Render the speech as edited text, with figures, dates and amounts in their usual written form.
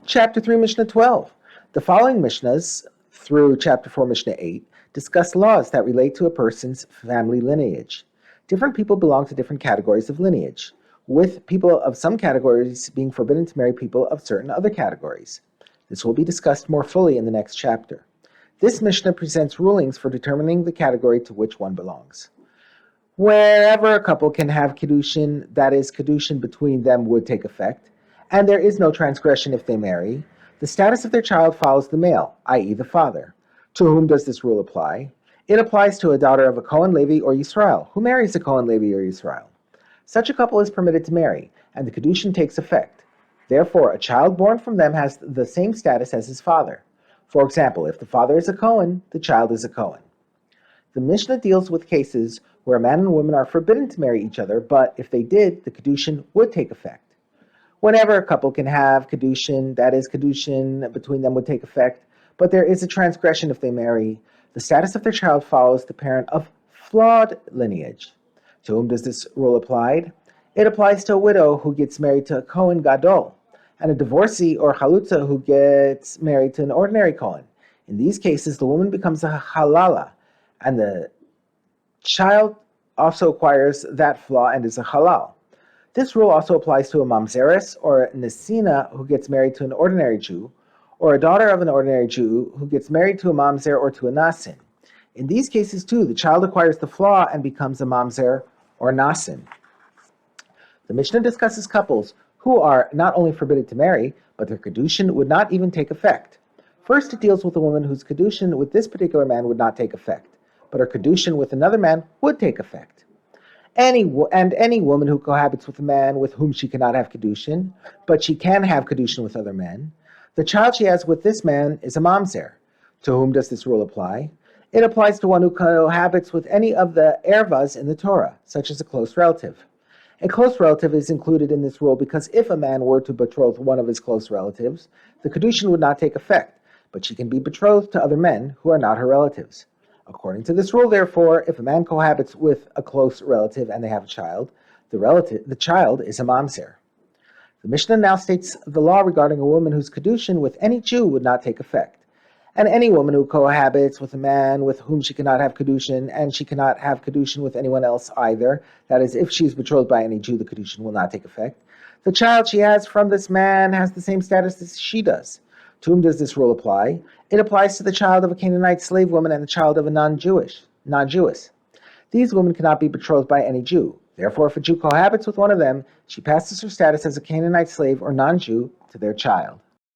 Chapter 3, Mishnah 12. The following Mishnahs, through Chapter 4, Mishnah 8, discuss laws that relate to a person's family lineage. Different people belong to different categories of lineage, with people of some categories being forbidden to marry people of certain other categories. This will be discussed more fully in the next chapter. This Mishnah presents rulings for determining the category to which one belongs. Wherever a couple can have Kiddushin, that is, Kiddushin between them would take effect, and there is no transgression if they marry, the status of their child follows the male, i.e. the father. To whom does this rule apply? It applies to a daughter of a Cohen, Levi, or Yisrael, who marries a Cohen, Levi, or Yisrael. Such a couple is permitted to marry, and the Kiddushin takes effect. Therefore, a child born from them has the same status as his father. For example, if the father is a Cohen, the child is a Cohen. The Mishnah deals with cases where a man and woman are forbidden to marry each other, but if they did, the Kiddushin would take effect. Whenever a couple can have Kiddushin, that is, Kiddushin between them would take effect, but there is a transgression if they marry, the status of their child follows the parent of flawed lineage. To whom does this rule apply? It applies to a widow who gets married to a Kohen Gadol, and a divorcee or Chalutza who gets married to an ordinary Kohen. In these cases, the woman becomes a halala, and the child also acquires that flaw and is a halal. This rule also applies to a mamzeres or a nesina who gets married to an ordinary Jew, or a daughter of an ordinary Jew who gets married to a mamzer or to a nasin. In these cases too, the child acquires the flaw and becomes a mamzer or nasin. The Mishnah discusses couples who are not only forbidden to marry, but their Kiddushin would not even take effect. First, it deals with a woman whose Kiddushin with this particular man would not take effect, but her Kiddushin with another man would take effect. Any woman who cohabits with a man with whom she cannot have Kiddushin, but she can have Kiddushin with other men, the child she has with this man is a mamzer. To whom does this rule apply? It applies to one who cohabits with any of the ervas in the Torah, such as a close relative. A close relative is included in this rule because if a man were to betroth one of his close relatives, the Kiddushin would not take effect, but she can be betrothed to other men who are not her relatives. According to this rule, therefore, if a man cohabits with a close relative and they have a child, the child is a mamzer. The Mishnah now states the law regarding a woman whose Kiddushin with any Jew would not take effect. And any woman who cohabits with a man with whom she cannot have Kiddushin, and she cannot have Kiddushin with anyone else either, that is, if she is betrothed by any Jew, the Kiddushin will not take effect. The child she has from this man has the same status as she does. To whom does this rule apply? It applies to the child of a Canaanite slave woman and the child of a non-Jewess. These women cannot be betrothed by any Jew. Therefore, if a Jew cohabits with one of them, she passes her status as a Canaanite slave or non-Jew to their child.